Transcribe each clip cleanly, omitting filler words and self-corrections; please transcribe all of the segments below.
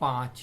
5,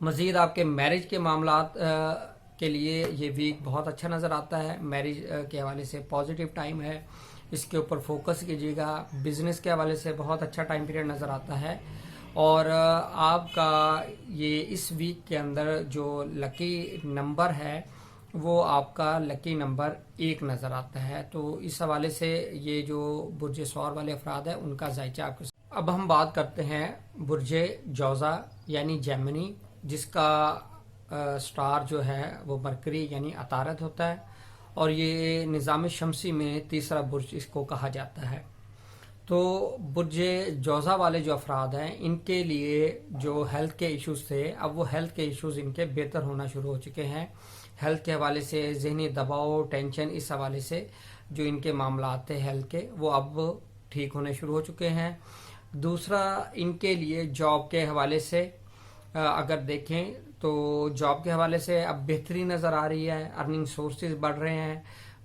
مزید آپ کے میرج کے معاملات کے لیے یہ ویک بہت اچھا نظر آتا ہے. میرج کے حوالے سے پازیٹیو ٹائم ہے, اس کے اوپر فوکس کیجیے گا. بزنس کے حوالے سے بہت اچھا ٹائم پیریڈ نظر آتا ہے. اور آپ کا یہ اس ویک کے اندر جو لکی نمبر ہے وہ آپ کا لکی نمبر 1 نظر آتا ہے. تو اس حوالے سے یہ جو برج سور والے افراد ہیں ان کا ذائچہ آپ کے. اب ہم بات کرتے ہیں برج جوزا یعنی جیمنی, جس کا سٹار جو ہے وہ مرکری یعنی عطارد ہوتا ہے, اور یہ نظام شمسی میں تیسرا برج اس کو کہا جاتا ہے. تو برج جوزا والے جو افراد ہیں ان کے لیے جو ہیلتھ کے ایشوز تھے, اب وہ ہیلتھ کے ایشوز ان کے بہتر ہونا شروع ہو چکے ہیں. ہیلتھ کے حوالے سے ذہنی دباؤ, ٹینشن, اس حوالے سے جو ان کے معاملات تھے ہیلتھ کے وہ اب ٹھیک ہونے شروع ہو چکے ہیں. دوسرا ان کے لیے جاب کے حوالے سے اگر دیکھیں تو جاب کے حوالے سے اب بہتری نظر آ رہی ہے, ارننگ سورسز بڑھ رہے ہیں.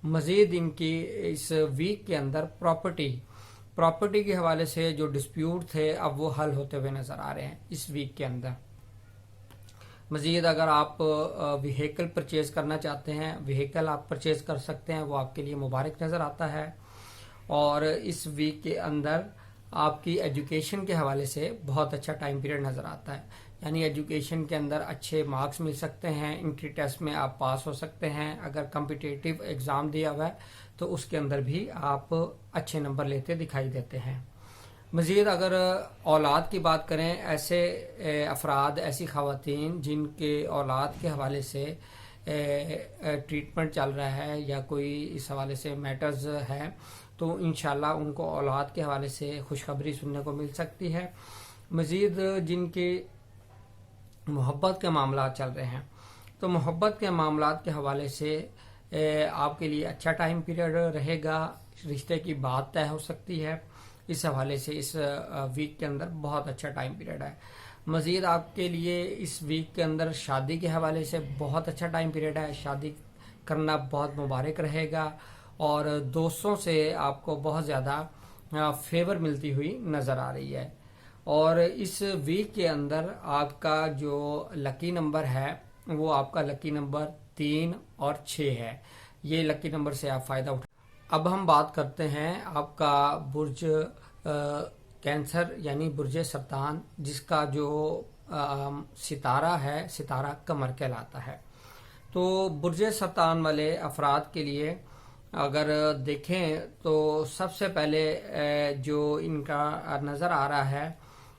مزید ان کی اس ویک کے اندر پراپرٹی کے حوالے سے جو ڈسپیوٹ تھے اب وہ حل ہوتے ہوئے نظر آ رہے ہیں اس ویک کے اندر. مزید اگر آپ وہیکل پرچیز کرنا چاہتے ہیں, وہیکل آپ پرچیز کر سکتے ہیں, وہ آپ کے لیے مبارک نظر آتا ہے. اور اس ویک کے اندر آپ کی ایجوکیشن کے حوالے سے بہت اچھا ٹائم پیریڈ نظر آتا ہے, یعنی ایجوکیشن کے اندر اچھے مارکس مل سکتے ہیں, انٹری ٹیسٹ میں آپ پاس ہو سکتے ہیں. اگر کمپٹیٹیو ایگزام دیا ہوا ہے تو اس کے اندر بھی آپ اچھے نمبر لیتے دکھائی دیتے ہیں. مزید اگر اولاد کی بات کریں, ایسے افراد, ایسی خواتین جن کے اولاد کے حوالے سے ٹریٹمنٹ چل رہا ہے یا کوئی اس حوالے سے میٹرز ہے, تو انشاءاللہ ان کو اولاد کے حوالے سے خوشخبری سننے کو مل سکتی ہے. مزید جن کے محبت کے معاملات چل رہے ہیں, تو محبت کے معاملات کے حوالے سے آپ کے لیے اچھا ٹائم پیریڈ رہے گا. رشتے کی بات طے ہو سکتی ہے. اس حوالے سے اس ویک کے اندر بہت اچھا ٹائم پیریڈ ہے. مزید آپ کے لیے اس ویک کے اندر شادی کے حوالے سے بہت اچھا ٹائم پیریڈ ہے. شادی کرنا بہت مبارک رہے گا, اور دوستوں سے آپ کو بہت زیادہ فیور ملتی ہوئی نظر آ رہی ہے. اور اس ویک کے اندر آپ کا جو لکی نمبر ہے وہ آپ کا لکی نمبر 3 اور 6 ہے. یہ لکی نمبر سے آپ فائدہ اٹھائیں. اب ہم بات کرتے ہیں آپ کا برج کینسر یعنی برج سرطان, جس کا جو ستارہ ہے ستارہ قمر کہلاتا ہے. تو برج سرطان والے افراد کے لیے اگر دیکھیں تو سب سے پہلے جو ان کا نظر آ رہا ہے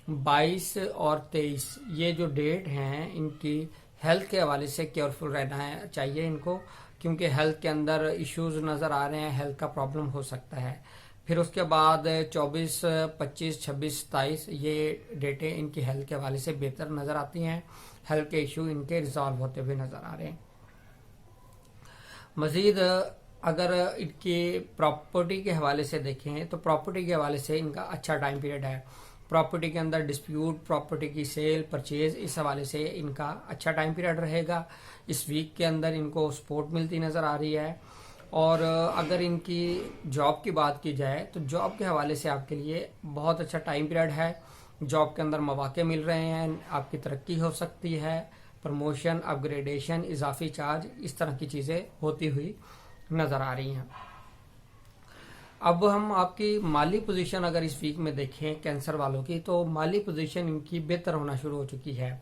22 اور 23, یہ جو ڈیٹ ہیں ان کی ہیلتھ کے حوالے سے کیئرفل رہنا چاہیے ان کو, کیونکہ ہیلتھ کے اندر ایشوز نظر آ رہے ہیں, ہیلتھ کا پرابلم ہو سکتا ہے. پھر اس کے بعد 24, 25, 26, 27 یہ ڈیٹیں ان کی ہیلتھ کے حوالے سے بہتر نظر آتی ہیں. ہیلتھ کے ایشو ان کے ریزالو ہوتے ہوئے نظر آ رہے ہیں. مزید اگر ان کی پراپرٹی کے حوالے سے دیکھیں تو پراپرٹی کے حوالے سے ان کا اچھا ٹائم پیریڈ ہے. پراپرٹی کے اندر ڈسپیوٹ, پراپرٹی کی سیل, پرچیز, اس حوالے سے ان کا اچھا ٹائم پیریڈ رہے گا. اس ویک کے اندر ان کو سپورٹ ملتی نظر آ رہی ہے. اور اگر ان کی جاب کی بات کی جائے تو جاب کے حوالے سے آپ کے لیے بہت اچھا ٹائم پیریڈ ہے. جاب کے اندر مواقع مل رہے ہیں, آپ کی ترقی ہو سکتی ہے, پروموشن, اپ گریڈیشن, اضافی چارج, اس طرح کی چیزیں ہوتی ہوئی نظر آ رہی ہیں. اب ہم آپ کی مالی پوزیشن اگر اس ویک میں دیکھیں کینسر والوں کی, تو مالی پوزیشن ان کی بہتر ہونا شروع ہو چکی ہے.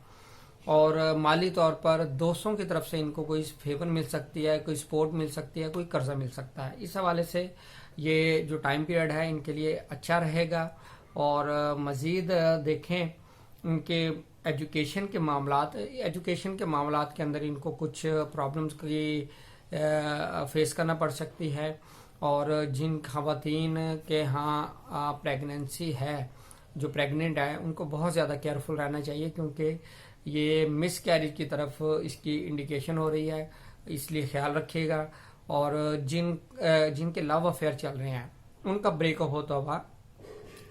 اور مالی طور پر دوستوں کی طرف سے ان کو کوئی فیور مل سکتی ہے, کوئی سپورٹ مل سکتی ہے, کوئی قرضہ مل سکتا ہے. اس حوالے سے یہ جو ٹائم پیریڈ ہے ان کے لیے اچھا رہے گا. اور مزید دیکھیں ان کے ایجوکیشن کے معاملات کے اندر ان کو کچھ پرابلمز کی فیس کرنا پڑ سکتی ہے. اور جن خواتین کے ہاں پریگننسی ہے, جو پریگننٹ ہے, ان کو بہت زیادہ کیئرفل رہنا چاہیے, کیونکہ یہ مس کیریج کی طرف اس کی انڈیکیشن ہو رہی ہے, اس لیے خیال رکھیے گا. اور جن کے لو افیئر چل رہے ہیں ان کا بریک اپ ہوتا ہوا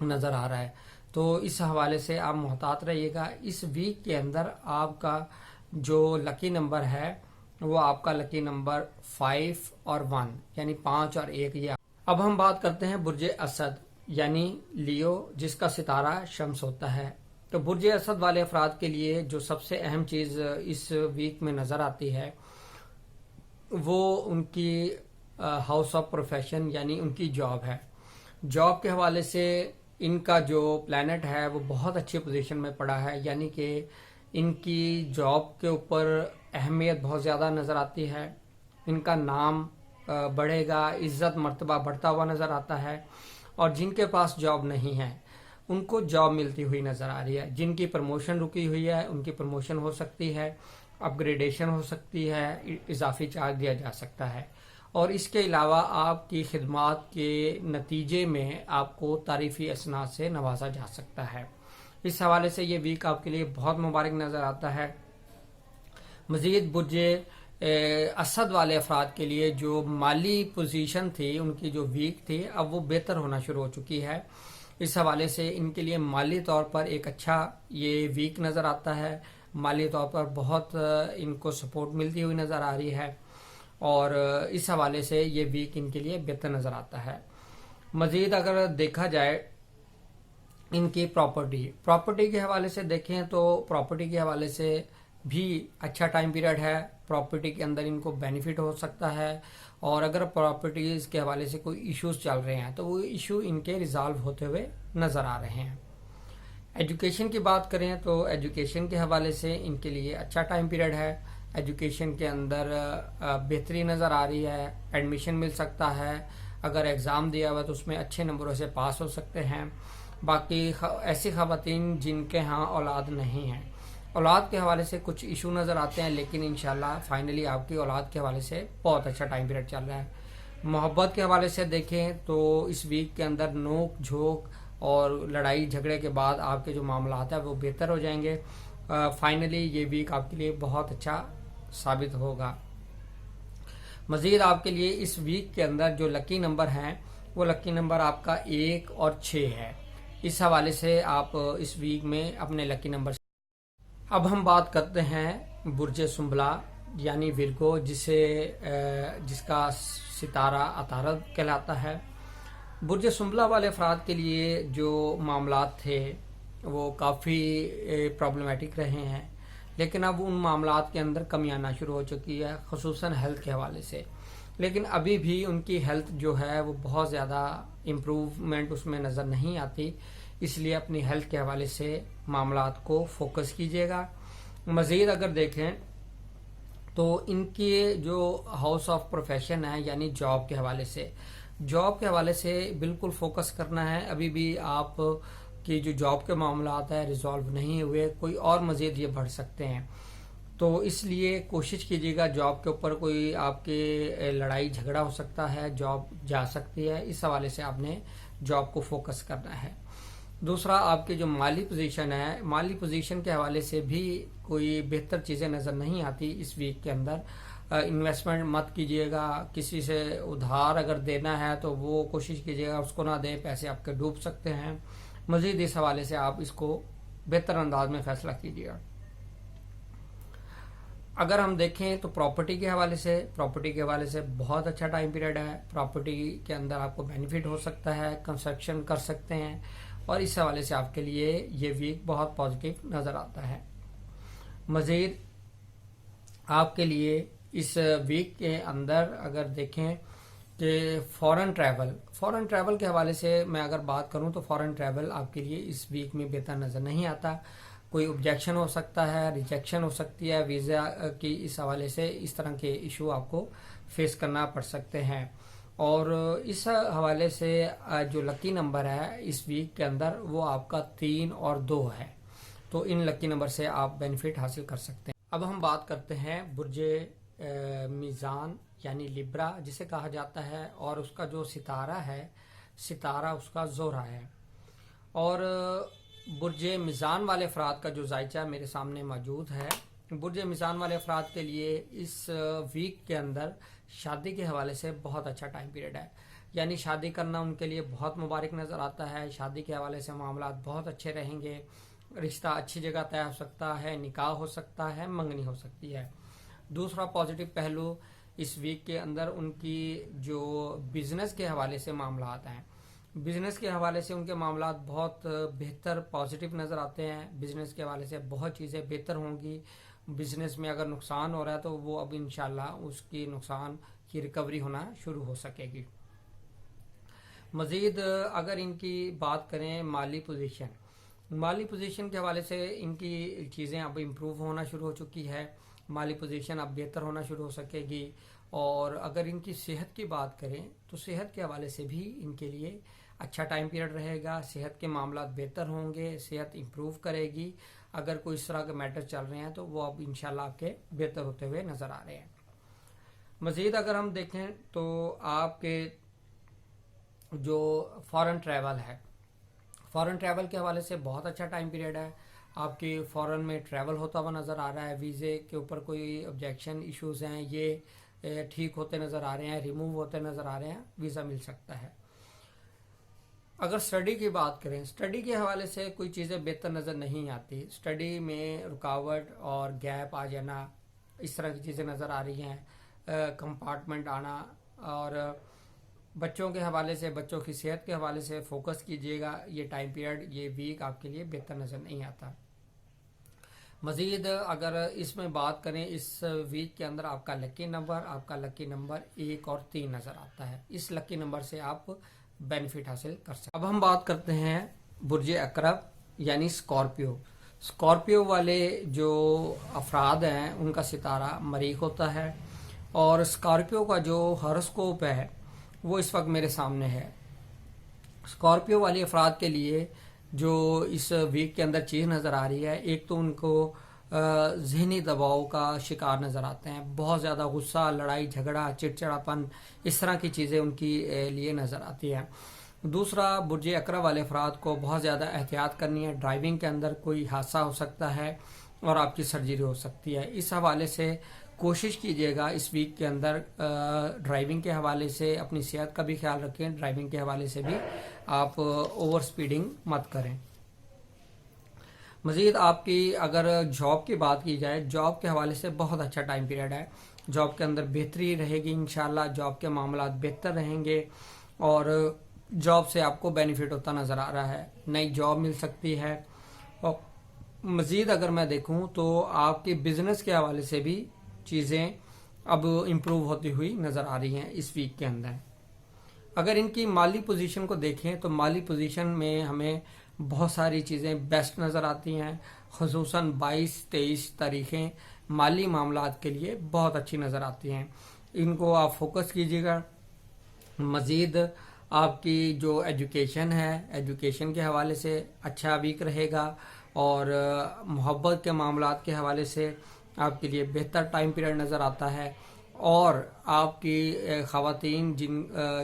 نظر آ رہا ہے, تو اس حوالے سے آپ محتاط رہیے گا. اس ویک کے اندر آپ کا جو لکی نمبر ہے وہ آپ کا لکی نمبر 5 اور 1 یعنی 5 اور 1 یہ. اب ہم بات کرتے ہیں برج اسد یعنی لیو, جس کا ستارہ شمس ہوتا ہے. تو برج اسد والے افراد کے لیے جو سب سے اہم چیز اس ویک میں نظر آتی ہے وہ ان کی ہاؤس آف پروفیشن یعنی ان کی جاب ہے. جاب کے حوالے سے ان کا جو پلانٹ ہے وہ بہت اچھی پوزیشن میں پڑا ہے، یعنی کہ ان کی جاب کے اوپر اہمیت بہت زیادہ نظر آتی ہے. ان کا نام بڑھے گا، عزت مرتبہ بڑھتا ہوا نظر آتا ہے. اور جن کے پاس جاب نہیں ہے ان کو جاب ملتی ہوئی نظر آ رہی ہے. جن کی پروموشن رکی ہوئی ہے ان کی پروموشن ہو سکتی ہے، اپ گریڈیشن ہو سکتی ہے، اضافی چارج دیا جا سکتا ہے. اور اس کے علاوہ آپ کی خدمات کے نتیجے میں آپ کو تعریفی اسناد سے نوازا جا سکتا ہے. اس حوالے سے یہ ویک آپ کے لیے بہت مبارک نظر آتا ہے. مزید برج اسد والے افراد کے لیے جو مالی پوزیشن تھی ان کی جو ویک تھی اب وہ بہتر ہونا شروع ہو چکی ہے. اس حوالے سے ان کے لیے مالی طور پر ایک اچھا یہ ویک نظر آتا ہے. مالی طور پر بہت ان کو سپورٹ ملتی ہوئی نظر آ رہی ہے اور اس حوالے سے یہ ویک ان کے لیے بہتر نظر آتا ہے. مزید اگر دیکھا جائے ان کی پراپرٹی کے حوالے سے دیکھیں تو پراپرٹی کے حوالے سے بھی اچھا ٹائم پیریڈ ہے. پراپرٹی کے اندر ان کو بینیفٹ ہو سکتا ہے اور اگر پراپرٹیز کے حوالے سے کوئی ایشوز چل رہے ہیں تو وہ ایشو ان کے ریزالو ہوتے ہوئے نظر آ رہے ہیں. ایجوکیشن کی بات کریں تو ایجوکیشن کے حوالے سے ان کے لیے اچھا ٹائم پیریڈ ہے. ایجوکیشن کے اندر بہتری نظر آ رہی ہے، ایڈمیشن مل سکتا ہے، اگر ایگزام دیا ہوا تو اس میں اچھے نمبروں سے پاس ہو سکتے ہیں. باقی ایسی خواتین جن کے ہاں اولاد نہیں ہیں، اولاد کے حوالے سے کچھ ایشو نظر آتے ہیں لیکن انشاءاللہ فائنلی آپ کی اولاد کے حوالے سے بہت اچھا ٹائم پیریڈ چل رہا ہے. محبت کے حوالے سے دیکھیں تو اس ویک کے اندر نوک جھوک اور لڑائی جھگڑے کے بعد آپ کے جو معاملات ہیں وہ بہتر ہو جائیں گے. فائنلی یہ ویک آپ کے لیے بہت اچھا ثابت ہوگا. مزید آپ کے لیے اس ویک کے اندر جو لکی نمبر ہیں وہ لکی نمبر آپ کا 1 اور 6 ہے. اس حوالے سے آپ اس ویک میں اپنے لکی نمبر. اب ہم بات کرتے ہیں برج سنبلا یعنی ورگو جس کا ستارہ عطارد کہلاتا ہے. برج سنبلا والے افراد کے لیے جو معاملات تھے وہ کافی پرابلمیٹک رہے ہیں لیکن اب ان معاملات کے اندر کمی آنا شروع ہو چکی ہے، خصوصاً ہیلتھ کے حوالے سے. لیکن ابھی بھی ان کی ہیلتھ جو ہے وہ بہت زیادہ امپروومنٹ اس میں نظر نہیں آتی، اس لیے اپنی ہیلتھ کے حوالے سے معاملات کو فوکس کیجیے گا. مزید اگر دیکھیں تو ان کی جو ہاؤس آف پروفیشن ہے یعنی جاب کے حوالے سے بالکل فوکس کرنا ہے. ابھی بھی آپ کی جو جاب کے معاملات ہیں ریزالو نہیں ہوئے، کوئی اور مزید یہ بڑھ سکتے ہیں. تو اس لیے کوشش کیجیے گا، جاب کے اوپر کوئی آپ کے لڑائی جھگڑا ہو سکتا ہے، جاب جا سکتی ہے، اس حوالے سے آپ نے جاب کو فوکس کرنا ہے. دوسرا آپ کی جو مالی پوزیشن ہے، مالی پوزیشن کے حوالے سے بھی کوئی بہتر چیزیں نظر نہیں آتی اس ویک کے اندر. انویسٹمنٹ مت کیجیے گا، کسی سے ادھار اگر دینا ہے تو وہ کوشش کیجیے گا اس کو نہ دیں، پیسے آپ کے ڈوب سکتے ہیں. مزید اس حوالے سے آپ اس کو بہتر انداز میں فیصلہ کیجیے گا. اگر ہم دیکھیں تو پراپرٹی کے حوالے سے بہت اچھا ٹائم پیریڈ ہے. پراپرٹی کے اندر آپ کو بینیفٹ ہو سکتا ہے، کنسٹرکشن کر سکتے ہیں اور اس حوالے سے آپ کے لیے یہ ویک بہت پازیٹیو نظر آتا ہے. مزید آپ کے لیے اس ویک کے اندر اگر دیکھیں کہ فورن ٹریول کے حوالے سے میں اگر بات کروں تو فورن ٹریول آپ کے لیے اس ویک میں بہتر نظر نہیں آتا. کوئی آبجیکشن ہو سکتا ہے، ریجیکشن ہو سکتی ہے ویزا کی، اس حوالے سے اس طرح کے ایشو آپ کو فیس کرنا پڑ سکتے ہیں. اور اس حوالے سے جو لکی نمبر ہے اس ویک کے اندر وہ آپ کا 3 اور 2 ہے، تو ان لکی نمبر سے آپ بینیفٹ حاصل کر سکتے ہیں. اب ہم بات کرتے ہیں برج میزان یعنی لیبرا جسے کہا جاتا ہے، اور اس کا جو ستارہ اس کا زہرہ ہے. اور برج میزان والے افراد کا جو ذائچہ میرے سامنے موجود ہے، برج میزان والے افراد کے لیے اس ویک کے اندر شادی کے حوالے سے بہت اچھا ٹائم پیریڈ ہے. یعنی شادی کرنا ان کے لیے بہت مبارک نظر آتا ہے. شادی کے حوالے سے معاملات بہت اچھے رہیں گے، رشتہ اچھی جگہ طے ہو سکتا ہے، نکاح ہو سکتا ہے، منگنی ہو سکتی ہے. دوسرا پازیٹیو پہلو اس ویک کے اندر ان کی جو بزنس کے حوالے سے معاملات ہیں، بزنس کے حوالے سے ان کے معاملات بہت بہتر پازیٹیو نظر آتے ہیں. بزنس کے حوالے سے بہت چیزیں بہتر ہوں گی. بزنس میں اگر نقصان ہو رہا ہے تو وہ اب انشاءاللہ اس کی نقصان کی ریکوری ہونا شروع ہو سکے گی. مزید اگر ان کی بات کریں مالی پوزیشن کے حوالے سے ان کی چیزیں اب امپروو ہونا شروع ہو چکی ہے. مالی پوزیشن اب بہتر ہونا شروع ہو سکے گی. اور اگر ان کی صحت کی بات کریں تو صحت کے حوالے سے بھی ان کے لیے اچھا ٹائم پیریڈ رہے گا. صحت کے معاملات بہتر ہوں گے, صحت امپروو کرے گی. اگر کوئی اس طرح کے میٹر چل رہے ہیں تو وہ اب انشاءاللہ آپ کے بہتر ہوتے ہوئے نظر آ رہے ہیں. مزید اگر ہم دیکھیں تو آپ کے جو فارن ٹریول کے حوالے سے بہت اچھا ٹائم پیریڈ ہے. آپ کی فارن میں ٹریول ہوتا ہوا نظر آ رہا ہے. ویزے کے اوپر کوئی آبجیکشن ایشوز ہیں یہ ٹھیک ہوتے نظر آ رہے ہیں, ریموو ہوتے نظر آ رہے ہیں, ویزا مل سکتا ہے. اگر اسٹڈی کی بات کریں, اسٹڈی کے حوالے سے کوئی چیزیں بہتر نظر نہیں آتی. اسٹڈی میں رکاوٹ اور گیپ آ جانا, اس طرح کی چیزیں نظر آ رہی ہیں. کمپارٹمنٹ آنا, اور بچوں کے حوالے سے, بچوں کی صحت کے حوالے سے فوکس کیجیے گا. یہ ٹائم پیریڈ, یہ ویک آپ کے لیے بہتر نظر نہیں آتا. مزید اگر اس میں بات کریں, اس ویک کے اندر آپ کا لکی نمبر 1 اور 3 نظر آتا ہے. اس لکی نمبر سے آپ بینیفٹ حاصل کر سکتے ہیں. اب ہم بات کرتے ہیں برج عقرب یعنی اسکارپیو والے جو افراد ہیں ان کا ستارہ مریخ ہوتا ہے. اور اسکارپیو کا جو ہاروسکوپ ہے وہ اس وقت میرے سامنے ہے. اسکارپیو والی افراد کے لیے جو اس ویک کے اندر چیز نظر آ رہی ہے, ایک تو ان کو ذہنی دباؤ کا شکار نظر آتے ہیں. بہت زیادہ غصہ, لڑائی جھگڑا, چڑچڑاپن, اس طرح کی چیزیں ان کی لیے نظر آتی ہیں. دوسرا, برج عقرب والے افراد کو بہت زیادہ احتیاط کرنی ہے. ڈرائیونگ کے اندر کوئی حادثہ ہو سکتا ہے اور آپ کی سرجری ہو سکتی ہے. اس حوالے سے کوشش کیجیے گا اس ویک کے اندر ڈرائیونگ کے حوالے سے اپنی صحت کا بھی خیال رکھیں. ڈرائیونگ کے حوالے سے بھی آپ اوور سپیڈنگ مت کریں. مزید آپ کی اگر جاب کی بات کی جائے, جاب کے حوالے سے بہت اچھا ٹائم پیریڈ ہے. جاب کے اندر بہتری رہے گی انشاءاللہ. جاب کے معاملات بہتر رہیں گے اور جاب سے آپ کو بینیفٹ ہوتا نظر آ رہا ہے. نئی جاب مل سکتی ہے. اور مزید اگر میں دیکھوں تو آپ کے بزنس کے حوالے سے بھی چیزیں اب امپروو ہوتی ہوئی نظر آ رہی ہیں اس ویک کے اندر. اگر ان کی مالی پوزیشن کو دیکھیں تو مالی پوزیشن میں ہمیں بہت ساری چیزیں بیسٹ نظر آتی ہیں. خصوصاً 22-23 تاریخیں مالی معاملات کے لیے بہت اچھی نظر آتی ہیں. ان کو آپ فوکس کیجیے گا. مزید آپ کی جو ایجوکیشن ہے, ایجوکیشن کے حوالے سے اچھا ویک رہے گا. اور محبت کے معاملات کے حوالے سے آپ کے لیے بہتر ٹائم پیریڈ نظر آتا ہے. اور آپ کی خواتین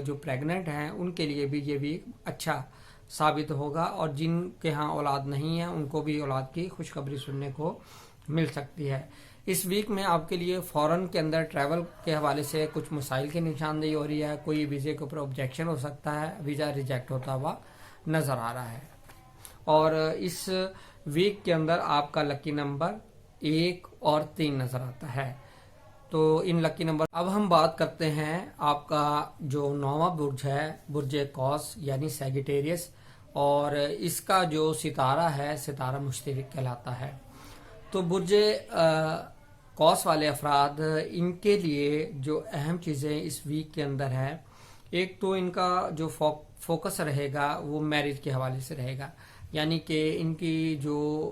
جو پریگننٹ ہیں ان کے لیے بھی یہ ویک اچھا ثابت ہوگا. اور جن کے ہاں اولاد نہیں ہے ان کو بھی اولاد کی خوشخبری سننے کو مل سکتی ہے. اس ویک میں آپ کے لیے فورن کے اندر ٹریول کے حوالے سے کچھ مسائل کی نشاندہی ہو رہی ہے. کوئی ویزے کے اوپر آبجیکشن ہو سکتا ہے, ویزا ریجیکٹ ہوتا ہوا نظر آ رہا ہے. اور اس ویک کے اندر آپ کا لکی نمبر 1 اور 3 نظر آتا ہے. تو ان لکی نمبر. اب ہم بات کرتے ہیں آپ کا جو 9واں برج ہے, برج قوس یعنی سیگیٹیریس, اور اس کا جو ستارہ ہے ستارہ مشترک کہلاتا ہے. تو برج قوس والے افراد, ان کے لیے جو اہم چیزیں اس ویک کے اندر ہے, ایک تو ان کا جو فوکس رہے گا وہ میرج کے حوالے سے رہے گا. یعنی کہ ان کی جو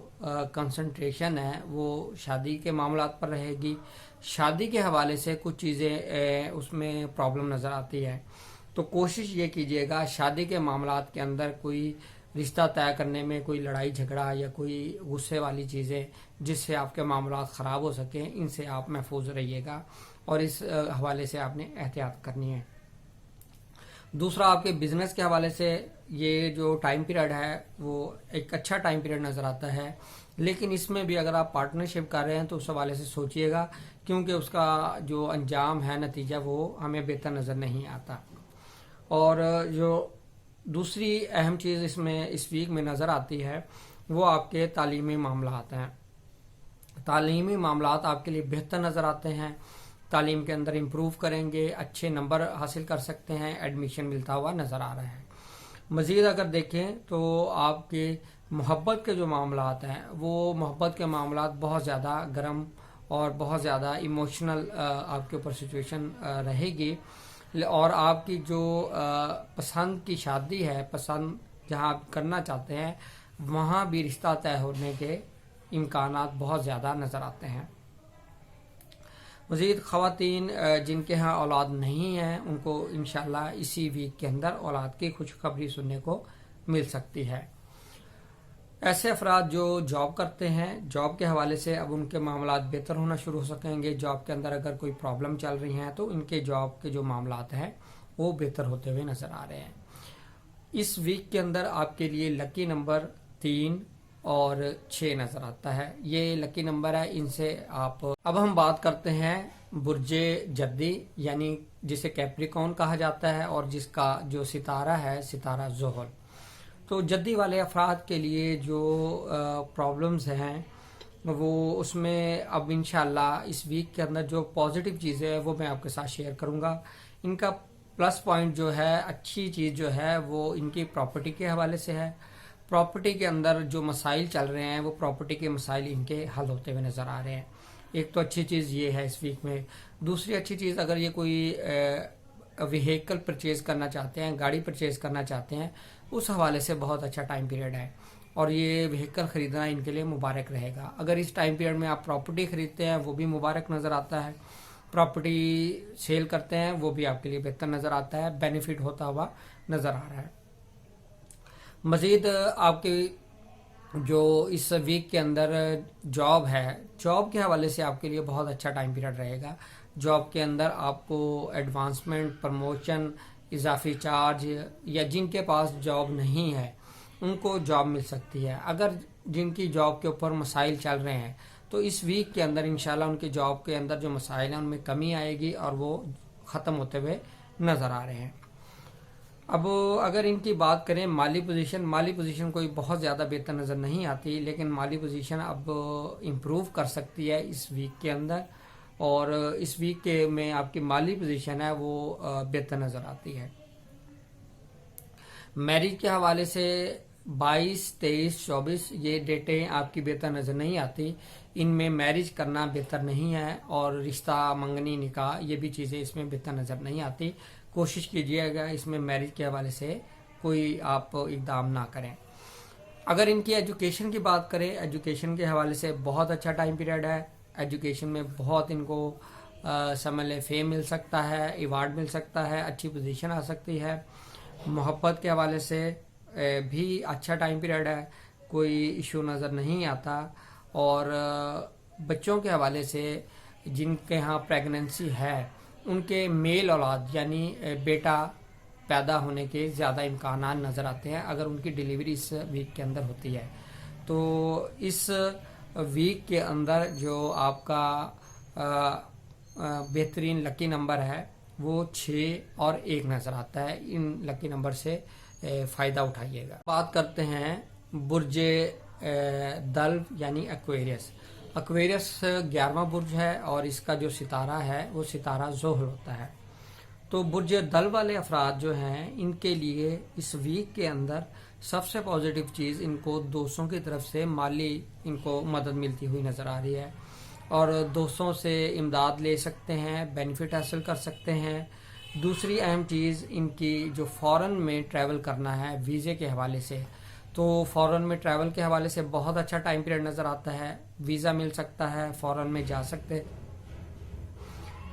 کنسنٹریشن ہے وہ شادی کے معاملات پر رہے گی. شادی کے حوالے سے کچھ چیزیں اس میں پرابلم نظر آتی ہے. تو کوشش یہ کیجیے گا شادی کے معاملات کے اندر کوئی رشتہ طے کرنے میں کوئی لڑائی جھگڑا یا کوئی غصے والی چیزیں جس سے آپ کے معاملات خراب ہو سکیں, ان سے آپ محفوظ رہیے گا. اور اس حوالے سے آپ نے احتیاط کرنی ہے. دوسرا, آپ کے بزنس کے حوالے سے یہ جو ٹائم پیریڈ ہے وہ ایک اچھا ٹائم پیریڈ نظر آتا ہے. لیکن اس میں بھی اگر آپ پارٹنرشپ کر رہے ہیں تو اس حوالے سے سوچئے گا, کیونکہ اس کا جو انجام ہے, نتیجہ, وہ ہمیں بہتر نظر نہیں آتا. اور جو دوسری اہم چیز اس ویک میں نظر آتی ہے وہ آپ کے تعلیمی معاملات ہیں. تعلیمی معاملات آپ کے لیے بہتر نظر آتے ہیں. تعلیم کے اندر امپروو کریں گے, اچھے نمبر حاصل کر سکتے ہیں, ایڈمیشن ملتا ہوا نظر آ رہا ہے. مزید اگر دیکھیں تو آپ کے محبت کے جو معاملات ہیں وہ محبت کے معاملات بہت زیادہ گرم اور بہت زیادہ ایموشنل آپ کے اوپر سچویشن رہے گی، اور آپ کی جو پسند کی شادی ہے، پسند جہاں آپ کرنا چاہتے ہیں وہاں بھی رشتہ طے ہونے کے امکانات بہت زیادہ نظر آتے ہیں۔ مزید خواتین جن کے ہاں اولاد نہیں ہیں ان کو انشاءاللہ اسی ویک کے اندر اولاد کی خوشخبری سننے کو مل سکتی ہے۔ ایسے افراد جو جاب کرتے ہیں، جاب کے حوالے سے اب ان کے معاملات بہتر ہونا شروع ہو سکیں گے۔ جاب کے اندر اگر کوئی پرابلم چل رہی ہیں تو ان کے جاب کے جو معاملات ہیں وہ بہتر ہوتے ہوئے نظر آ رہے ہیں۔ اس ویک کے اندر آپ کے لیے لکی نمبر 3 اور 6 نظر آتا ہے، یہ لکی نمبر ہے، ان سے آپ۔ اب ہم بات کرتے ہیں برج جدی یعنی جسے کیپریکون کہا جاتا ہے اور جس کا جو ستارہ ہے ستارہ زحل۔ تو جدی والے افراد کے لیے جو پرابلمز ہیں وہ اس میں اب انشاءاللہ اس ویک کے اندر جو پازیٹیو چیزیں ہیں وہ میں آپ کے ساتھ شیئر کروں گا۔ ان کا پلس پوائنٹ جو ہے، اچھی چیز جو ہے وہ ان کی پراپرٹی کے حوالے سے ہے۔ پراپرٹی کے اندر جو مسائل چل رہے ہیں وہ پراپرٹی کے مسائل ان کے حل ہوتے ہوئے نظر آ رہے ہیں۔ ایک تو اچھی چیز یہ ہے اس ویک میں۔ دوسری اچھی چیز، اگر یہ کوئی وہیکل پرچیز کرنا چاہتے ہیں، گاڑی پرچیز کرنا چاہتے ہیں، اس حوالے سے بہت اچھا ٹائم پیریڈ ہے اور یہ وہیکل خریدنا ان کے لیے مبارک رہے گا۔ اگر اس ٹائم پیریڈ میں آپ پراپرٹی خریدتے ہیں وہ بھی مبارک نظر آتا ہے، پراپرٹی سیل کرتے ہیں وہ بھی آپ کے لیے بہتر نظر آتا ہے، بینیفٹ ہوتا ہوا نظر آ رہا ہے۔ مزید آپ کے جو اس ویک کے اندر جاب ہے، جاب کے حوالے سے آپ کے لیے بہت اچھا ٹائم پیریڈ رہے گا۔ جاب کے اندر آپ کو ایڈوانسمنٹ، پروموشن، اضافی چارج، یا جن کے پاس جاب نہیں ہے ان کو جاب مل سکتی ہے۔ اگر جن کی جاب کے اوپر مسائل چل رہے ہیں تو اس ویک کے اندر انشاءاللہ ان کے جاب کے اندر جو مسائل ہیں ان میں کمی آئے گی اور وہ ختم ہوتے ہوئے نظر آ رہے ہیں۔ اب اگر ان کی بات کریں مالی پوزیشن کوئی بہت زیادہ بہتر نظر نہیں آتی، لیکن مالی پوزیشن اب امپروو کر سکتی ہے اس ویک کے اندر، اور اس ویک کے میں آپ کی مالی پوزیشن ہے وہ بہتر نظر آتی ہے۔ میرج کے حوالے سے 22، 23، 24 یہ ڈیٹیں آپ کی بہتر نظر نہیں آتی، ان میں میرج کرنا بہتر نہیں ہے، اور رشتہ، منگنی، نکاح یہ بھی چیزیں اس میں بہتر نظر نہیں آتی۔ کوشش کیجیے گا اس میں میرج کے حوالے سے کوئی آپ اقدام نہ کریں۔ اگر ان کی ایجوکیشن کی بات کریں، ایجوکیشن کے حوالے سے بہت اچھا ٹائم پیریڈ ہے۔ ایجوکیشن میں بہت ان کو سمجھ لیں فیم مل سکتا ہے، ایوارڈ مل سکتا ہے، اچھی پوزیشن آ سکتی ہے۔ محبت کے حوالے سے بھی اچھا ٹائم پیریڈ ہے، کوئی ایشو نظر نہیں آتا۔ اور بچوں کے حوالے سے جن کے ہاں پریگننسی ہے ان کے میل اولاد یعنی بیٹا پیدا ہونے کے زیادہ امکانات نظر آتے ہیں اگر ان کی ڈیلیوری اس ویک کے اندر ہوتی ہے۔ تو اس ویک کے اندر جو آپ کا بہترین لکی نمبر ہے وہ 6 اور 1 نظر آتا ہے، ان لکی نمبر سے فائدہ اٹھائیے گا۔ بات کرتے ہیں برج دلو یعنی ایکویریس۔ ایکویریس 11واں برج ہے اور اس کا جو ستارہ ہے وہ ستارہ زحل ہوتا ہے۔ تو برج دلو والے افراد جو ہیں ان کے لیے اس ویک کے اندر سب سے پازیٹیو چیز ان کو دوستوں کی طرف سے مالی ان کو مدد ملتی ہوئی نظر آ رہی ہے، اور دوستوں سے امداد لے سکتے ہیں، بینیفٹ حاصل کر سکتے ہیں۔ دوسری اہم چیز ان کی جو فورن میں ٹریول کرنا ہے ویزے کے حوالے سے، تو فورن میں ٹریول کے حوالے سے بہت اچھا ٹائم پیریڈ نظر آتا ہے، ویزا مل سکتا ہے، فورن میں جا سکتے۔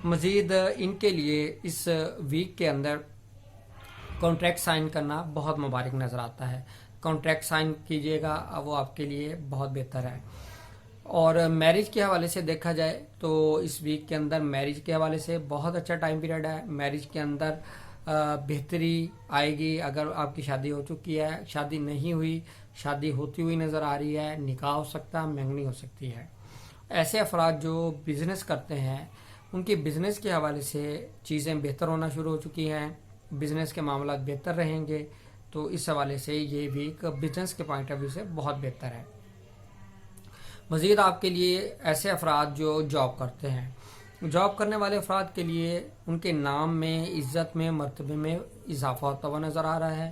مزید ان کے لیے اس ویک کے اندر کانٹریکٹ سائن کرنا بہت مبارک نظر آتا ہے، کانٹریکٹ سائن کیجیے گا وہ آپ کے لیے بہت بہتر ہے۔ اور میرج کے حوالے سے دیکھا جائے تو اس ویک کے اندر میرج کے حوالے سے بہت اچھا ٹائم پیریڈ ہے، میرج کے اندر بہتری آئے گی۔ اگر آپ کی شادی ہو چکی ہے، شادی نہیں ہوئی، شادی ہوتی ہوئی نظر آ رہی ہے، نکاح ہو سکتا ہے، منگنی ہو سکتی ہے۔ ایسے افراد جو بزنس کرتے ہیں ان کی بزنس کے حوالے سے چیزیں بہتر ہونا شروع ہو چکی ہیں، بزنس کے معاملات بہتر رہیں گے، تو اس حوالے سے یہ ویک بزنس کے پوائنٹ آف ویو سے بہت بہتر ہے۔ مزید آپ کے لیے ایسے افراد جو جاب کرتے ہیں، جاب کرنے والے افراد کے لیے ان کے نام میں، عزت میں، مرتبے میں اضافہ ہوتا ہوا نظر آ رہا ہے،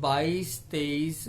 22-23